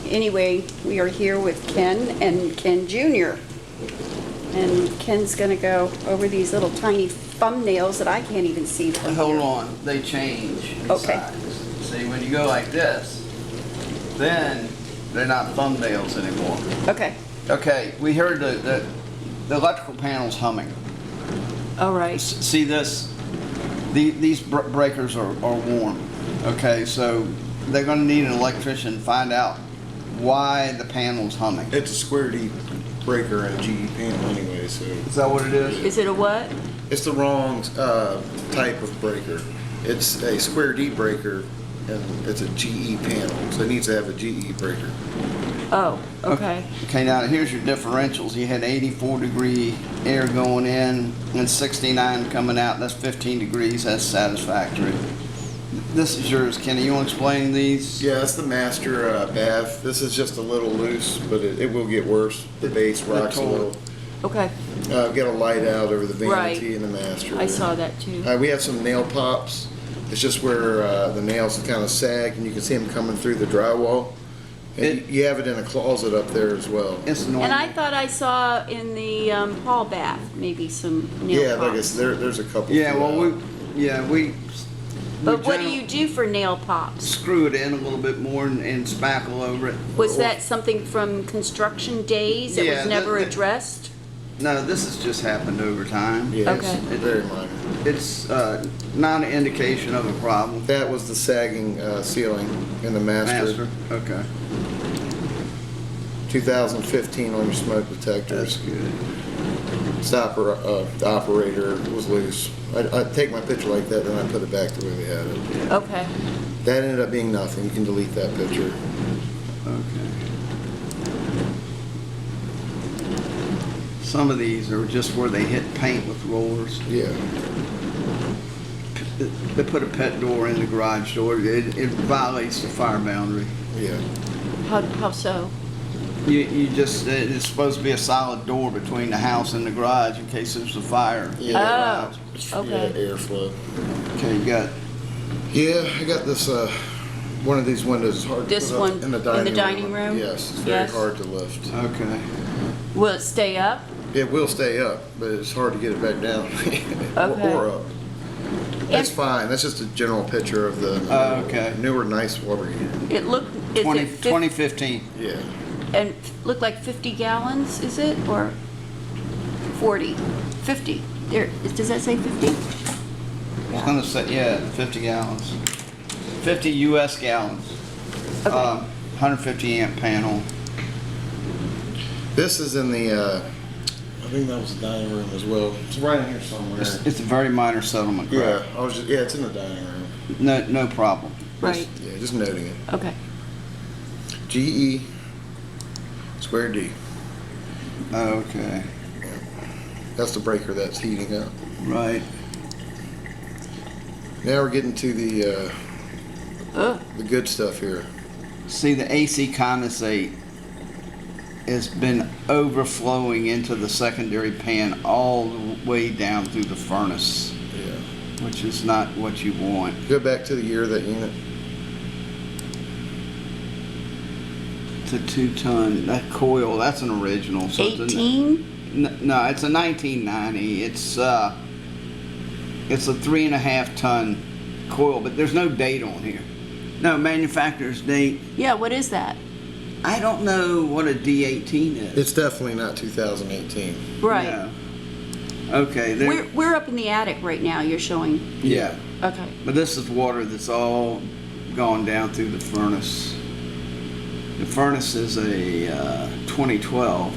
Anyway, we are here with Ken and Ken Jr. And Ken's gonna go over these little tiny thumbnails that I can't even see from Hold here. on, they change in Okay. size. See, when you go like this, then they're not thumbnails anymore. Okay, Okay, we heard the electrical panel's humming. all right. See this? These breakers are warm. Okay, so they're gonna need an electrician to find out why the panel's humming. It's a square D breaker and a GE panel anyway, so Is that what it is? Is it a what? it's the wrong type of breaker. It's a square D breaker and it's a GE panel, so it needs to have a GE breaker. Oh, okay. Okay, now here's your differentials. You had 84-degree air going in and 69 coming out. That's 15 degrees. That's satisfactory. This is yours, Kenny. You want to explain these? Yeah, that's the master bath. This is just a little loose, but it will get worse. The base rocks a little. Okay, Get a light out over the vanity Right. and the master. I saw that too. We have some nail pops. It's just where the nails kind of sag, and you can see them coming through the drywall. And you have it in a closet up there as well. It's normal. And I thought I saw in the hall bath, maybe some nail Yeah, like pops. there's a couple. Yeah, well, throughout. we But what do you do for nail pops? screw it in a little bit more and spackle over it. Was that something from construction days that Yeah, was never the- addressed? No, this has just happened over time. Yeah, Okay. it's very minor. It's not an indication of a problem. That was the sagging ceiling in the master. Okay. 2015 on your smoke detectors. That's good. The operator was loose. I take my picture like that, then I put it back the way we had it. Okay, That ended up being nothing. You can delete that picture. Okay. Some of these are just where they hit paint with rollers. Yeah. They put a pet door in the garage door. It violates the fire boundary. Yeah. how so? You just, it's supposed to be a solid door between the house and the garage in case there's a fire. in the Yeah. garage. It's, Okay. Yeah, airflow. Okay, you got, Yeah, I got this, one of these windows is hard This to put one up in the in dining the room. dining room? Yes, it's very Yes. hard to lift. okay. Will it stay up? It will stay up, but it's hard to get it back down. Okay. Or up. That's And fine. That's just a general picture of the Okay. newer nice water heater. it looked, is 2015. Yeah. and looked like 50 gallons, is it, or 40? 50. There, does that say 50? I was gonna say, yeah, 50 gallons. 50 US gallons. Okay. 150 amp panel. This is in the, I think that was the dining room as well. It's right in here somewhere. It's a very minor settlement, Yeah, correct? yeah, it's in the dining room. No problem. Right, Yeah, just noting it. okay. GE, square D. Okay, That's the breaker that's heating up. right. Now we're getting to the Ugh, good stuff here. See, the AC condensate has been overflowing into the secondary pan all the way down through the furnace, Yeah. which is not what you want. Go back to the year of that unit. It's a 2-ton, that coil, that's an original. So it's 18? No, it's a 1990. It's a 3.5-ton coil, but there's no date on here. No manufacturer's date. Yeah, what is that? I don't know what a D18 is. It's definitely not 2018. Right. No. Okay, there. We're up in the attic right now, you're showing. Yeah, Okay, but this is water that's all gone down through the furnace. The furnace is a 2012.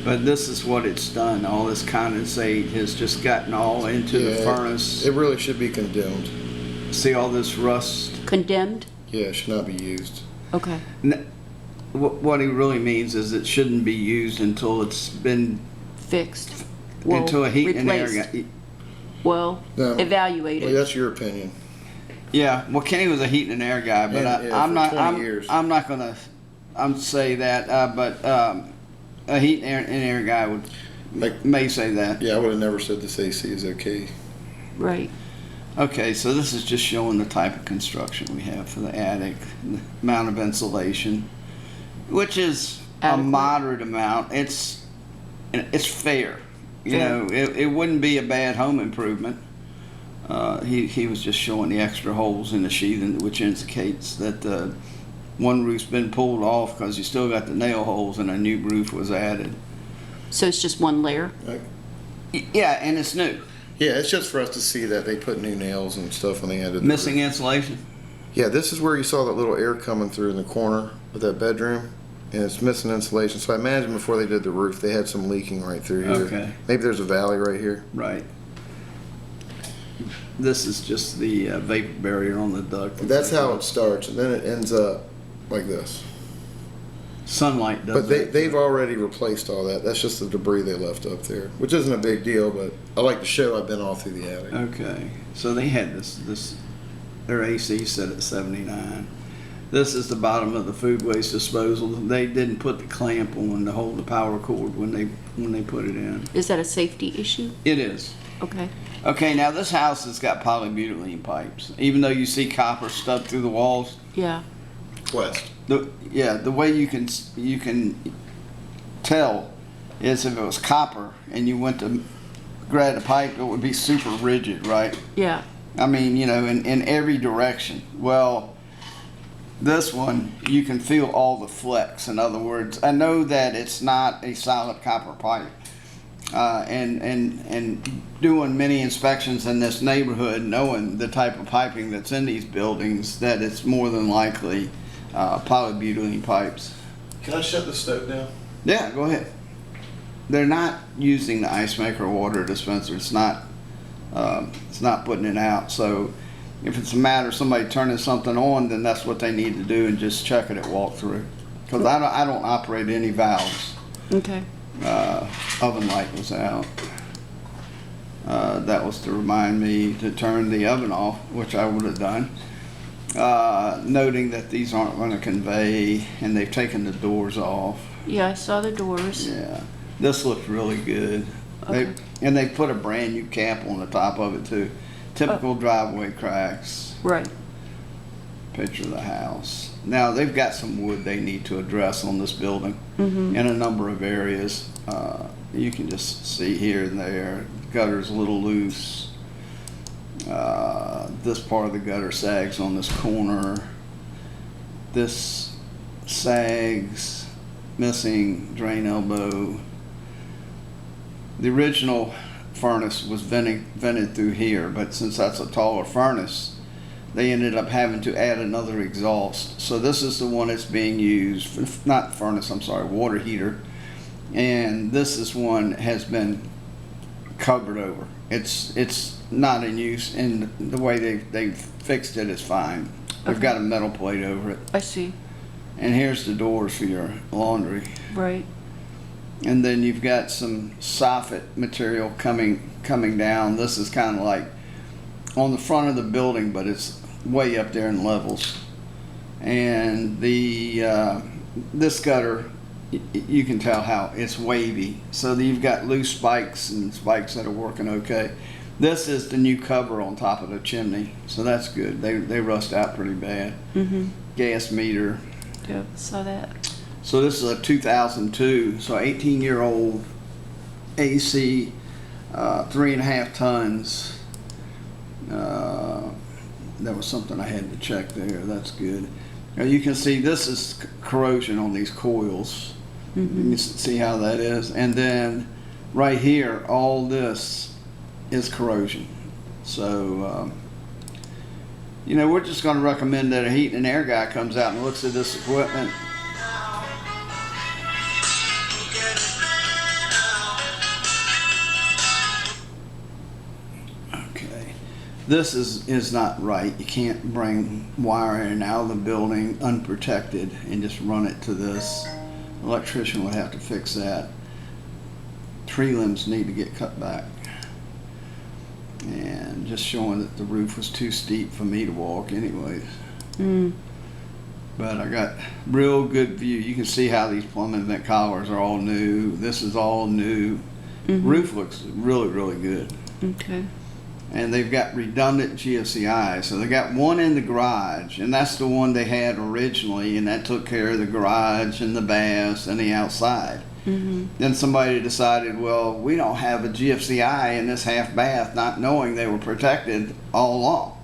But this is what it's done. All this condensate has just gotten all into the Yeah, furnace. It really should be condemned. See all this rust? condemned? Yeah, it should not be used. Okay, What he really means is it shouldn't be used until it's been, fixed. Well, until a heat and air replaced. guy. Well, No. evaluated. Well, that's your opinion. Yeah, well, Kenny was a heat and air guy, but And, yeah, I'm for not. 20 years. I'm not gonna. Say that, but a heat and air guy would Like- may say that. Yeah, I would have never said this AC is okay. Right. Okay, so this is just showing the type of construction we have for the attic, the amount of insulation, which is a Adequate. moderate amount. It's fair. You Fair. know, it wouldn't be a bad home improvement. He was just showing the extra holes in the sheathing, which indicates that one roof's been pulled off because you still got the nail holes and a new roof was added. So it's just one layer? Yeah, and it's new. Yeah, it's just for us to see that they put new nails and stuff when they added the Missing roof. insulation? Yeah, this is where you saw that little air coming through in the corner of that bedroom, and it's missing insulation. So I imagine before they did the roof, they had some leaking right through here. Okay. Maybe there's a valley right here. Right. This is just the vapor barrier on the duct. That's how it starts, and then it ends up like this. Sunlight does But that. they've already replaced all that. That's just the debris they left up there, which isn't a big deal, but I like to show I've been all through the attic. Okay, so they had their AC set at 79. This is the bottom of the food waste disposal. They didn't put the clamp on to hold the power cord when they put it in. Is that a safety issue? It is. Okay. Okay, now this house has got polybutylene pipes. Even though you see copper stubbed through the walls, Yeah. West. the way you can tell is if it was copper and you went to grab the pipe, it would be super rigid, right? Yeah. I mean, you know, in every direction. Well, this one, you can feel all the flex. In other words, I know that it's not a solid copper pipe. And doing many inspections in this neighborhood, knowing the type of piping that's in these buildings, that it's more than likely polybutylene pipes. Can I shut the stove down? Yeah, go ahead. They're not using the ice maker water dispenser. It's not putting it out. So if it's a matter of somebody turning something on, then that's what they need to do and just check it at walkthrough. Because I don't operate any valves. Okay. Oven light was out. That was to remind me to turn the oven off, which I would have done. Noting that these aren't going to convey, and they've taken the doors off. Yeah, I saw the doors. Yeah, this looks really good. Okay. They put a brand new cap on the top of it too. Typical driveway cracks. Right. Picture of the house. Now they've got some wood they need to address on this building Mm-hmm. in a number of areas. You can just see here and there. Gutter's a little loose. This part of the gutter sags on this corner. This sags, missing drain elbow. The original furnace was vented through here, but since that's a taller furnace, they ended up having to add another exhaust. So this is the one that's being used, not furnace, I'm sorry, water heater. And this is one that has been covered over. It's not in use, and the way they've fixed it is fine. They've Okay. got a metal plate over it. I see. And here's the doors for your laundry. Right. And then you've got some soffit material coming down. This is kind of like on the front of the building, but it's way up there in levels. And the this gutter, you can tell how it's wavy. So you've got loose spikes and spikes that are working okay. This is the new cover on top of the chimney, so that's good. They rust out pretty bad. Mm-hmm. Gas meter. Yep, saw that. So this is a 2002, so 18-year-old AC, 3.5 tons. That was something I had to check there. That's good. Now you can see this is corrosion on these coils. Mm-hmm. You can see how that is. And then right here, all this is corrosion. So, you know, we're just going to recommend that a heat and air guy comes out and looks at this equipment. Okay. This is not right. You can't bring wire in and out of the building unprotected and just run it to this. Electrician would have to fix that. Tree limbs need to get cut back. And just showing that the roof was too steep for me to walk anyways. Mm. But I got real good view. You can see how these plumbing vent collars are all new. This is all new. Mhm. Roof looks really, really good. Okay. and they've got redundant GFCI. So they got one in the garage, and that's the one they had originally, and that took care of the garage and the baths and the outside. Then somebody decided, well, we don't have a GFCI in this half bath, not knowing they were protected all along.